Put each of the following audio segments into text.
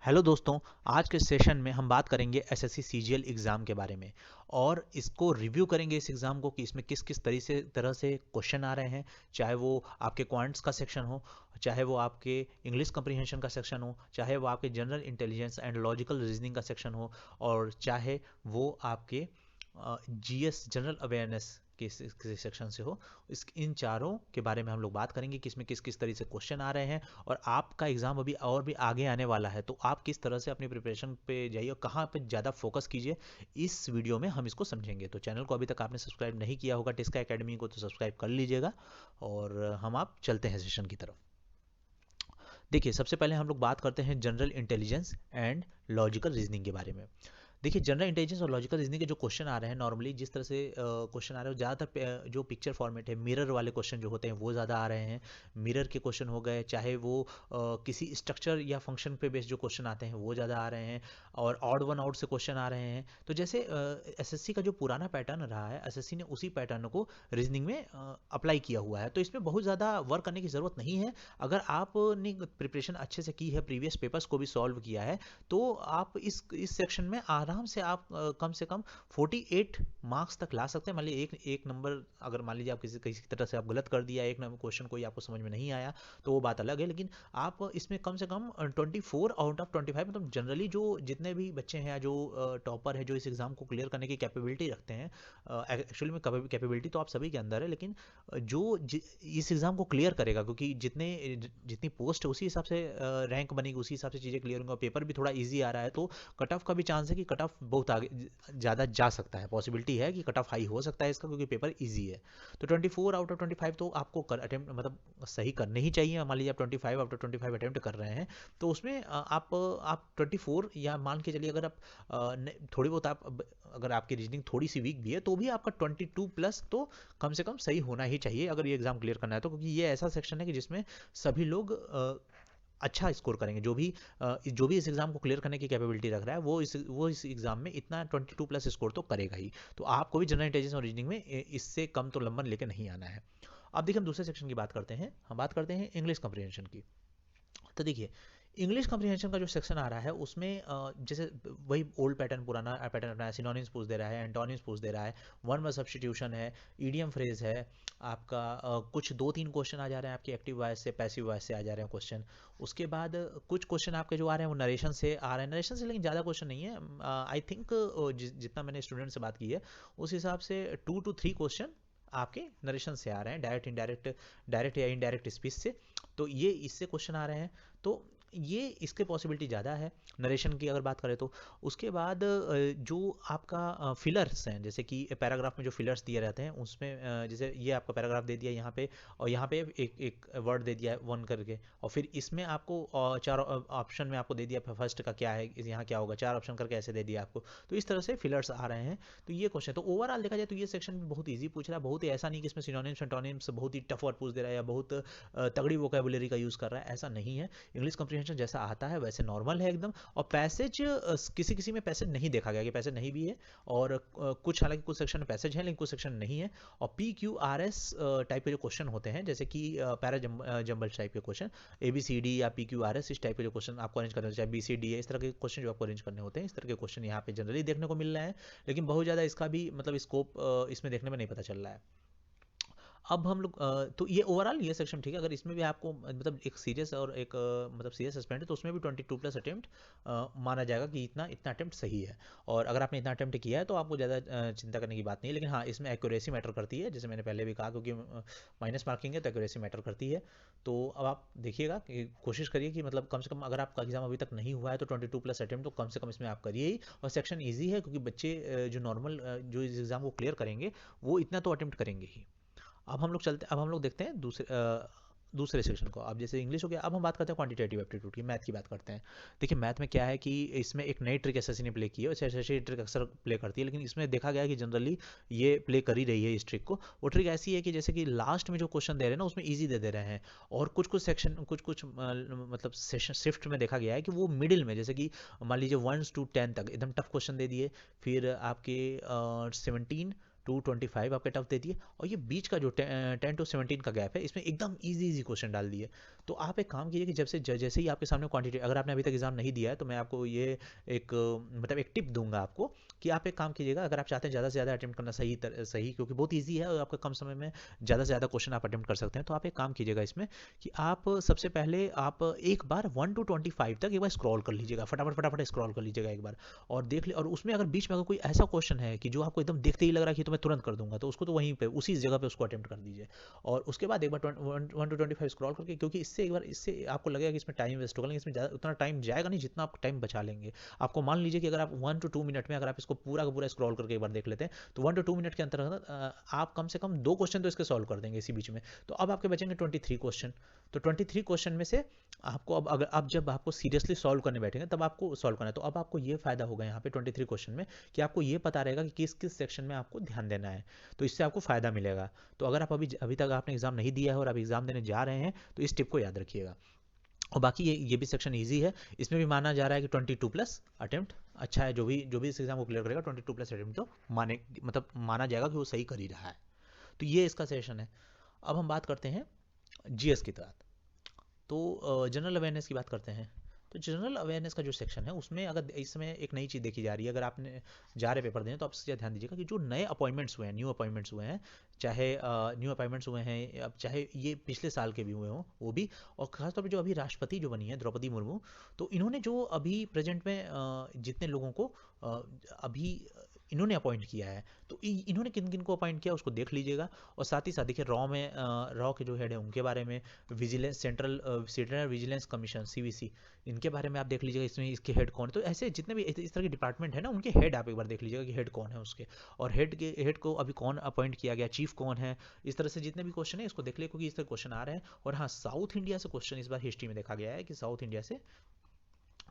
Hello दोस्तों। आज के सेशन में हम बात करेंगे एसएससी सीजीएल एग्ज़ाम के बारे में और इसको रिव्यू करेंगे इस एग्ज़ाम को कि इसमें किस किस तरह से क्वेश्चन आ रहे हैं। चाहे वो आपके क्वांट्स का सेक्शन हो, चाहे वो आपके इंग्लिश कम्प्रीहेंशन का सेक्शन हो, चाहे वो आपके general intelligence and logical reasoning का सेक्शन हो, और चाहे वो आपके जीएस जनरल अवेयरनेस के किसी सेक्शन से हो। इन चारों के बारे में हम लोग बात करेंगे कि इसमें किस किस तरह से क्वेश्चन आ रहे हैं और आपका एग्ज़ाम अभी और भी आगे आने वाला है, तो आप किस तरह से अपनी प्रिपरेशन पे जाइए और कहाँ पे ज़्यादा फोकस कीजिए। इस वीडियो में हम इसको समझेंगे। तो चैनल को अभी तक आपने सब्सक्राइब नहीं किया होगा टिस्का एकेडमी को, तो सब्सक्राइब कर लीजिएगा और हम आप चलते हैं सेशन की तरफ। देखिए, सबसे पहले हम लोग बात करते हैं general intelligence and logical reasoning के बारे में। देखिए, जनरल इंटेलिजेंस और लॉजिकल रीजनिंग के जो क्वेश्चन आ रहे हैं, नॉर्मली जिस तरह से क्वेश्चन आ रहे हैं, ज़्यादातर जो पिक्चर फॉर्मेट है, मिरर वाले क्वेश्चन जो होते हैं वो ज़्यादा आ रहे हैं। मिरर के क्वेश्चन हो गए, चाहे वो किसी स्ट्रक्चर या फंक्शन पे बेस्ड जो क्वेश्चन आते हैं वो ज़्यादा आ रहे हैं, और ऑड वन आउट से क्वेश्चन आ रहे हैं। तो जैसे एसएससी का जो पुराना पैटर्न रहा है, एसएससी ने उसी पैटर्न को रीजनिंग में अप्लाई किया हुआ है। तो इसमें बहुत ज़्यादा वर्क करने की ज़रूरत नहीं है। अगर आपने प्रिपरेशन अच्छे से की है, प्रीवियस पेपर्स को भी सॉल्व किया है, तो आप इस सेक्शन में आराम से आप कम से कम 48 मार्क्स तक ला सकते हैं। मान लीजिए एक एक नंबर, अगर मान लीजिए आप किसी किसी तरह से आप गलत कर दिया, एक नंबर क्वेश्चन कोई आपको समझ में नहीं आया, तो वो बात अलग है। लेकिन आप इसमें कम से कम 24 आउट ऑफ 25, मतलब जनरली जो जितने भी बच्चे हैं, जो टॉपर है, जो इस एग्ज़ाम को क्लियर करने की कैपेबिलिटी रखते हैं, एक्चुअली में कैपेबिलिटी तो आप सभी के अंदर है, लेकिन इस एग्ज़ाम को क्लियर करेगा, क्योंकि जितनी पोस्ट है उसी हिसाब से रैंक बनेगी, उसी हिसाब से चीज़ें क्लियर होंगी, और पेपर भी थोड़ा ईजी आ रहा है, तो कट ऑफ का भी चांस है कि कट ऑफ बहुत आगे ज़्यादा जा सकता है। पॉसिबिलिटी है कि कट ऑफ हाई हो सकता है इसका, क्योंकि पेपर ईजी है। तो 24 आउट ऑफ 25 तो आपको अटेम्प्ट मतलब सही करने ही चाहिए। मान लीजिए आप 25 आउट ऑफ 25 अटेम्प्ट कर रहे हैं, तो उसमें आप 24, या मान के चलिए अगर आप थोड़ी बहुत अगर आपकी रीजनिंग थोड़ी सी वीक भी है, तो भी आपका 22+ तो कम से कम सही होना ही चाहिए अगर ये एग्ज़ाम क्लियर करना है तो, क्योंकि ये ऐसा सेक्शन है कि जिसमें सभी लोग अच्छा स्कोर करेंगे। जो भी इस एग्ज़ाम को क्लियर करने की कैपेबिलिटी रख रहा है, वो इस एग्ज़ाम में इतना 22+ स्कोर तो करेगा ही। तो आपको भी जनरल इंटेलिजेंस और रीजनिंग में इससे कम तो नंबर लेके नहीं आना है। अब देखिए, हम दूसरे सेक्शन की बात करते हैं। हम बात करते हैं इंग्लिश कम्प्रीहेंशन की। तो देखिए, इंग्लिश कम्प्रीहेंशन का जो सेक्शन आ रहा है उसमें जैसे वही ओल्ड पैटर्न, पुराना पैटर्न अपना है। सिनोनिम्स पूछ दे रहा है, एंटोनिम्स पूछ दे रहा है, वन वर्ड सब्स्टिट्यूशन है, ईडियम फ्रेज है आपका। कुछ 2-3 क्वेश्चन आ जा रहे हैं आपके एक्टिव वॉइस से, पैसिव वॉइस से आ जा रहे हैं क्वेश्चन। उसके बाद कुछ क्वेश्चन आपके जो आ रहे हैं वो नरेशन से आ रहे हैं, नरेशन से, लेकिन ज़्यादा क्वेश्चन नहीं है। आई थिंक जितना मैंने स्टूडेंट से बात की है, उस हिसाब से 2 to 3 क्वेश्चन आपके नरेशन से आ रहे हैं, डायरेक्ट इनडायरेक्ट, डायरेक्ट या इनडायरेक्ट स्पीच से। तो ये इससे क्वेश्चन आ रहे हैं, तो ये इसके पॉसिबिलिटी ज़्यादा है नरेशन की अगर बात करें तो। उसके बाद जो आपका फिलर्स हैं, जैसे कि पैराग्राफ में जो फिलर्स दिए रहते हैं उसमें जैसे ये आपका पैराग्राफ दे दिया यहाँ पे, और यहाँ पे एक एक वर्ड दे दिया है वन करके, और फिर इसमें आपको 4 ऑप्शन में आपको दे दिया फर्स्ट का क्या है, यहाँ क्या होगा, 4 ऑप्शन करके ऐसे दे दिया आपको। तो इस तरह से फिलर्स आ रहे हैं। तो ये क्वेश्चन, तो ओवरऑल देखा जाए तो ये सेक्शन बहुत ईजी पूछ रहा है, बहुत ही ऐसा नहीं कि इसमें सिनोनिम्स एंटोनिम्स बहुत ही टफ वर्ड पूछ दे रहा है या बहुत तगड़ी वोकेबुलरी का यूज़ कर रहा है, ऐसा नहीं है। इंग्लिश कम्प्रीहेंशन जैसा आता है वैसे नॉर्मल है एकदम। और पैसेज किसी किसी में पैसेज नहीं देखा गया कि पैसेज नहीं भी है, और कुछ, हालांकि कुछ सेक्शन में पैसेज है लेकिन कुछ सेक्शन नहीं है। और PQRS टाइप के जो क्वेश्चन होते हैं, जैसे कि पैरा जंबल टाइप के क्वेश्चन, ABCD या PQRS, इस टाइप के जो क्वेश्चन आपको अरेंज करने होते हैं, चाहे BCD है, इस तरह के क्वेश्चन जो आपको अरेंज करने होते हैं, इस तरह के क्वेश्चन यहाँ पे जनरली देखने को मिल रहे हैं। लेकिन बहुत ज़्यादा इसका भी मतलब स्कोप इसमें देखने में नहीं पता चल रहा है। अब हम लोग तो ये ओवरऑल ये सेक्शन ठीक है। अगर इसमें भी आपको मतलब एक सीरियस और एक मतलब सीरियस सस्पेंड है, तो उसमें भी 22+ अटेम्प्ट माना जाएगा कि इतना इतना अटेम्प्ट सही है। और अगर आपने इतना अटेम्प्ट किया है तो आपको ज़्यादा चिंता करने की बात नहीं है। लेकिन हाँ, इसमें एक्यूरेसी मैटर करती है, जैसे मैंने पहले भी कहा, क्योंकि माइनस मार्किंग है तो एक्यूरेसी मैटर करती है। तो अब आप देखिएगा कि कोशिश करिए कि मतलब कम से कम, अगर आपका एग्जाम अभी तक नहीं हुआ है तो 22+ अटेम्प्ट तो कम से कम इसमें आप करिए ही। और सेक्शन ईजी है, क्योंकि बच्चे जो नॉर्मल जो इस एग्ज़ाम को क्लियर करेंगे वो इतना तो अटेम्प्ट करेंगे ही। अब हम लोग देखते हैं दूसरे सेक्शन को। अब जैसे इंग्लिश हो गया, अब हम बात करते हैं क्वांटिटेटिव एप्टीट्यूड की, मैथ की बात करते हैं। देखिए, मैथ में क्या है कि इसमें एक नई ट्रिक एसएससी ने प्ले की है, वैसे एसएससी ट्रिक अक्सर प्ले करती है, लेकिन इसमें देखा गया है कि जनरली ये प्ले कर ही रही है इस ट्रिक को। वो ट्रिक ऐसी है कि जैसे कि लास्ट में जो क्वेश्चन दे रहे हैं ना, उसमें ईजी दे रहे हैं, और कुछ कुछ सेक्शन, कुछ मतलब सेशन शिफ्ट में देखा गया है कि वो मिडिल में, जैसे कि मान लीजिए 1 to 10 तक एकदम टफ क्वेश्चन दे दिए, फिर आपके 17 225 आपके टफ दे दिए, और ये बीच का जो 10 to 17 का गैप है इसमें एकदम इजी क्वेश्चन डाल दिए। तो आप एक काम कीजिए कि जब से जैसे ही आपके सामने क्वांटिटी, अगर आपने अभी तक एग्जाम नहीं दिया है तो मैं आपको ये एक मतलब एक टिप दूंगा आपको कि आप एक काम कीजिएगा, अगर आप चाहते हैं ज़्यादा से ज़्यादा अटेम्प्ट करना सही, क्योंकि बहुत ईजी है और आपका कम समय में ज़्यादा से ज़्यादा क्वेश्चन आप अटेम्प्ट कर सकते हैं, तो आप एक काम कीजिएगा इसमें कि आप सबसे पहले आप एक बार 1 to 25 तक एक बार स्क्रॉल कर लीजिएगा, फटाफट फटाफट स्क्रॉल कर लीजिएगा एक बार, और देख ले, और उसमें अगर बीच में अगर कोई ऐसा क्वेश्चन है कि जो आपको एकदम देखते ही लग रहा है कि तो मैं तुरंत कर दूंगा, तो उसको तो वहीं पे उसी जगह पे उसको अटेम्प्ट कर दीजिए। और उसके बाद एक बार 1 to 25 स्क्रॉल करके, क्योंकि इससे एक बार इससे आपको लगेगा कि इसमें टाइम वेस्ट होगा, लेकिन इसमें उतना टाइम जाएगा नहीं जितना आप टाइम बचा लेंगे। आपको मान लीजिए कि अगर आप 1 to 2 मिनट में अगर आप इसको पूरा का पूरा स्क्रॉल करके एक बार देख लेते हैं, तो 1 to 2 मिनट के अंतर्गत आप कम से कम 2 क्वेश्चन तो इसके सॉल्व कर देंगे इसी बीच में। तो अब आपके बचेंगे 23 क्वेश्चन। तो 23 क्वेश्चन में से आपको अब अगर आप जब आपको सीरियसली सॉल्व करने बैठेंगे तब आपको सॉल्व करना है। तो अब आपको ये फायदा होगा यहाँ पे 23 क्वेश्चन में कि आपको ये पता रहेगा कि किस किस सेक्शन में आपको ध्यान देना है, तो इससे आपको फायदा मिलेगा। तो अगर आप अभी तक आपने एग्जाम नहीं दिया है और आप एग्जाम देने जा रहे हैं तो इस टिप को याद रखिएगा। और बाकी ये भी सेक्शन इजी है, इसमें भी माना जा रहा है कि 22+ अटेम्प्ट अच्छा है, जो भी इस एग्जाम को क्लियर करेगा 22+ अटेम्प्ट तो मतलब माना जाएगा कि वो सही कर ही रहा है। तो ये इसका सेशन है। अब हम बात करते हैं जीएस की तरह। तो जनरल अवेयरनेस की बात करते हैं। तो जनरल अवेयरनेस का जो सेक्शन है उसमें अगर इसमें एक नई चीज़ देखी जा रही है, अगर आपने जा रहे पेपर देने तो आप इससे ध्यान दीजिएगा कि जो नए अपॉइंटमेंट्स हुए हैं, न्यू अपॉइंटमेंट्स हुए हैं, चाहे न्यू अपॉइंटमेंट्स हुए हैं, अब चाहे ये पिछले साल के भी हुए हों वो भी, और खासतौर पर जो अभी राष्ट्रपति जो बनी है द्रौपदी मुर्मू, तो इन्होंने जो अभी प्रेजेंट में जितने लोगों को अभी इन्होंने अपॉइंट किया है, तो इन्होंने किन किन को अपॉइंट किया उसको देख लीजिएगा। और साथ ही साथ देखिए रॉ के जो हेड है उनके बारे में, vigilance central vigilance commission CVC, इनके बारे में आप देख लीजिएगा, इसमें इसके हेड कौन है। तो ऐसे जितने भी इस तरह के डिपार्टमेंट है ना उनके हेड आप एक बार देख लीजिएगा कि हेड कौन है उसके, और हेड को अभी कौन अपॉइंट किया गया, चीफ कौन है, इस तरह से जितने भी क्वेश्चन है इसको देख लीजिए, क्योंकि इस तरह क्वेश्चन आ रहे हैं। और हाँ, साउथ इंडिया से क्वेश्चन इस बार हिस्ट्री में देखा गया है कि साउथ इंडिया से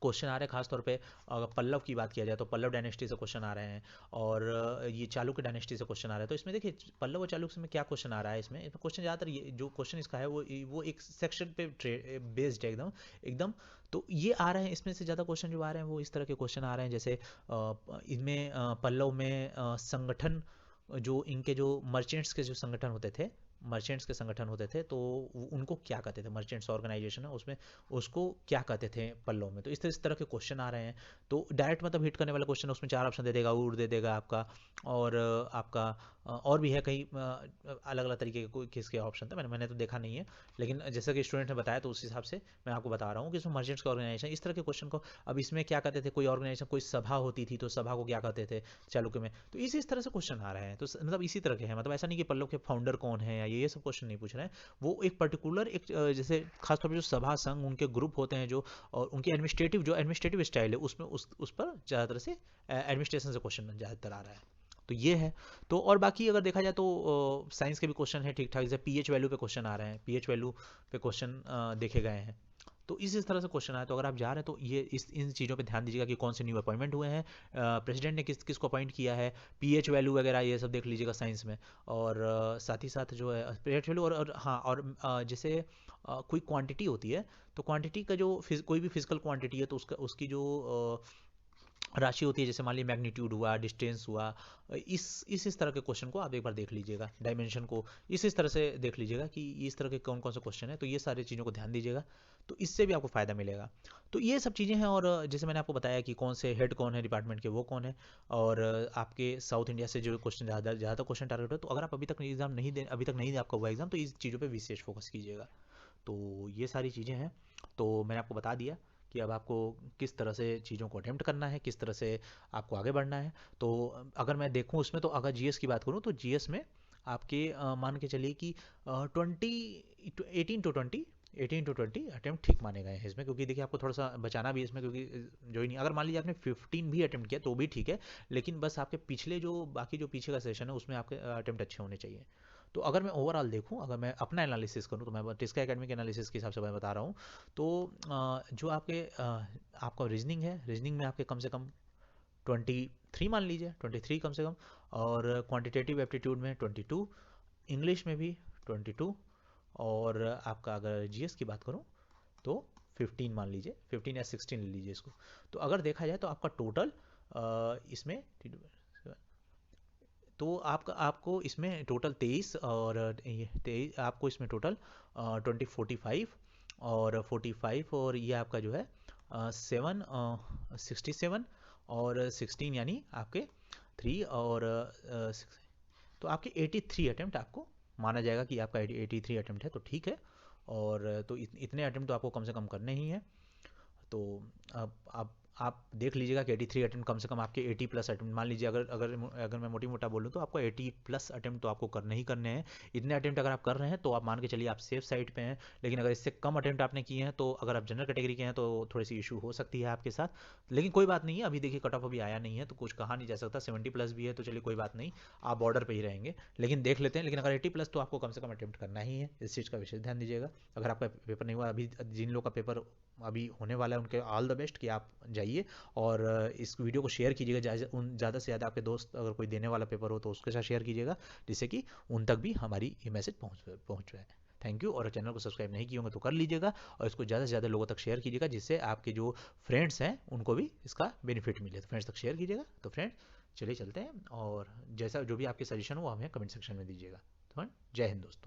क्वेश्चन आ रहे हैं, खासतौर पे अगर पल्लव की बात किया जाए तो पल्लव डायनेस्टी से क्वेश्चन आ रहे हैं, और ये चालुक्य डायनेस्टी से क्वेश्चन आ रहा है। तो इसमें देखिए पल्लव और चालुक्य में क्या क्वेश्चन आ रहा है, इसमें क्वेश्चन ज़्यादातर ये जो क्वेश्चन इसका है वो एक सेक्शन पे बेस्ड है एकदम एकदम। तो ये आ रहे हैं, इसमें से ज़्यादा क्वेश्चन जो आ रहे हैं वो इस तरह के क्वेश्चन आ रहे हैं, जैसे इनमें पल्लव में संगठन, जो इनके जो मर्चेंट्स के जो संगठन होते थे, मर्चेंट्स के संगठन होते थे, तो उनको क्या कहते थे, मर्चेंट्स ऑर्गेनाइजेशन है उसमें उसको क्या कहते थे पल्लव में। तो इस तरह के क्वेश्चन आ रहे हैं। तो डायरेक्ट मतलब हिट करने वाला क्वेश्चन उसमें 4 ऑप्शन दे देगा, उड़ दे देगा आपका, और आपका और भी है कई अलग अलग तरीके के कोई किसके ऑप्शन थे, मैंने तो देखा नहीं है, लेकिन जैसा कि स्टूडेंट ने बताया तो उस हिसाब से मैं आपको बता रहा हूँ कि इसमें मर्चेंट्स का ऑर्गेनाइजेशन, इस तरह के क्वेश्चन को अब इसमें क्या कहते थे, कोई ऑर्गेनाइजेशन कोई सभा होती थी तो सभा को क्या कहते थे चालुक्य में। तो इस तरह से क्वेश्चन आ रहे हैं, तो मतलब इसी तरह के हैं, मतलब ऐसा नहीं कि पल्लव के फाउंडर कौन है या ये सब क्वेश्चन नहीं पूछ रहे हैं। वो एक पर्टिकुलर एक जैसे खासतौर पर जो सभा संघ उनके ग्रुप होते हैं जो, और उनकी एडमिनिस्ट्रेटिव स्टाइल है उसमें उस पर ज़्यादातर से एडमिनिस्ट्रेशन से क्वेश्चन ज़्यादातर आ रहा है। तो ये है। तो और बाकी अगर देखा जाए तो साइंस के भी क्वेश्चन है ठीक ठाक, जैसे पीएच वैल्यू पे क्वेश्चन आ रहे हैं, पीएच वैल्यू पे क्वेश्चन देखे गए हैं। तो इस तरह से क्वेश्चन आए, तो अगर आप जा रहे हैं तो ये इन चीज़ों पे ध्यान दीजिएगा कि कौन से न्यू अपॉइंटमेंट हुए हैं, प्रेसिडेंट ने किसको अपॉइंट किया है, पीएच वैल्यू वगैरह ये सब देख लीजिएगा साइंस में। और साथ ही साथ जो है पीएच वैल्यू, और हाँ, और जैसे कोई क्वांटिटी होती है, तो क्वांटिटी का जो कोई भी फिजिकल क्वांटिटी है तो उसकी जो राशि होती है, जैसे मान लीजिए मैग्नीट्यूड हुआ, डिस्टेंस हुआ, इस तरह के क्वेश्चन को आप एक बार देख लीजिएगा, डायमेंशन को इस तरह से देख लीजिएगा कि इस तरह के कौन कौन से क्वेश्चन है, तो ये सारी चीज़ों को ध्यान दीजिएगा, तो इससे भी आपको फ़ायदा मिलेगा। तो ये सब चीज़ें हैं, और जैसे मैंने आपको बताया कि कौन से हेड कौन है डिपार्टमेंट के, वो कौन है, और आपके साउथ इंडिया से जो क्वेश्चन ज़्यादा क्वेश्चन टारगेट है, तो अगर आप अभी तक नहीं दे आपका हुआ एग्जाम, तो इस चीज़ों पर विशेष फोकस कीजिएगा। तो ये सारी चीज़ें हैं। तो मैंने आपको बता दिया कि अब आपको किस तरह से चीज़ों को अटेम्प्ट करना है, किस तरह से आपको आगे बढ़ना है। तो अगर मैं देखूं उसमें, तो अगर जीएस की बात करूं तो जीएस में आपके मान के चलिए कि 18 to 20 अटेम्प्ट ठीक माने गए हैं इसमें, क्योंकि देखिए आपको थोड़ा सा बचाना भी है इसमें, क्योंकि जो ही नहीं, अगर मान लीजिए आपने 15 भी अटेम्प्ट किया तो भी ठीक है, लेकिन बस आपके पिछले जो बाकी जो पीछे का सेशन है उसमें आपके अटेम्प्ट अच्छे होने चाहिए। तो अगर मैं ओवरऑल देखूं, अगर मैं अपना एनालिसिस करूं, तो मैं टिस्का एकेडमी के एनालिसिस के हिसाब से मैं बता रहा हूं। तो जो आपका रीजनिंग है, रीजनिंग में आपके कम से कम 23 मान लीजिए, 23 कम से कम, और क्वांटिटेटिव एप्टीट्यूड में 22, इंग्लिश में भी 22, और आपका अगर जीएस की बात करूं तो 15 मान लीजिए, 15 या 16 ले लीजिए इसको। तो अगर देखा जाए तो आपका टोटल इसमें तो आपको इसमें टोटल 23 और ये 23 आपको इसमें टोटल 20 45 और 45 और ये आपका जो है 7 67 और 16 यानी आपके 3 और तो आपके 83 अटेम्प्ट आपको माना जाएगा कि आपका 83 अटेम्प्ट है, तो ठीक है। और तो इतने अटेम्प्ट तो आपको कम से कम करने ही है। तो अब आप देख लीजिएगा कि 83 अटेम्प्ट कम से कम आपके 80 प्लस अटेम्प्ट, मान लीजिए अगर अगर अगर मैं मोटी मोटा बोलूँ तो आपको 80 प्लस अटेम्प्ट तो आपको करने ही करने हैं। इतने अटेम्प्ट अगर आप कर रहे हैं तो आप मान के चलिए आप सेफ साइड पे हैं। लेकिन अगर इससे कम अटेम्प्ट आपने किए हैं, तो अगर आप जनरल कैटेगरी के हैं तो थोड़ी सी इशू हो सकती है आपके साथ। लेकिन कोई बात नहीं है, अभी देखिए कट ऑफ अभी आया नहीं है तो कुछ कहा नहीं जा सकता। 70 प्लस भी है तो चलिए कोई बात नहीं, आप बॉर्डर पे ही रहेंगे। लेकिन देख लेते हैं। लेकिन अगर 80 प्लस तो आपको कम से कम अटेम्प्ट करना ही है, इस चीज़ का विशेष ध्यान दीजिएगा। अगर आपका पेपर नहीं हुआ, अभी जिन लोग का पेपर अभी होने वाला है उनके ऑल द बेस्ट कि आप जाइए। और इस वीडियो को शेयर कीजिएगा, ज़्यादा से ज़्यादा आपके दोस्त अगर कोई देने वाला पेपर हो तो उसके साथ शेयर कीजिएगा, जिससे कि उन तक भी हमारी ये मैसेज पहुँच जाए। Thank you. और चैनल को सब्सक्राइब नहीं किए होंगे तो कर लीजिएगा, और इसको ज़्यादा से ज़्यादा लोगों तक शेयर कीजिएगा, जिससे आपके जो फ्रेंड्स हैं उनको भी इसका बेनिफिट मिले। तो फ्रेंड्स तक शेयर कीजिएगा। तो फ्रेंड्स चलिए चलते हैं, और जैसा जो भी आपके सजेशन हो हमें कमेंट सेक्शन में दीजिएगा। तो जय हिंद दोस्तों।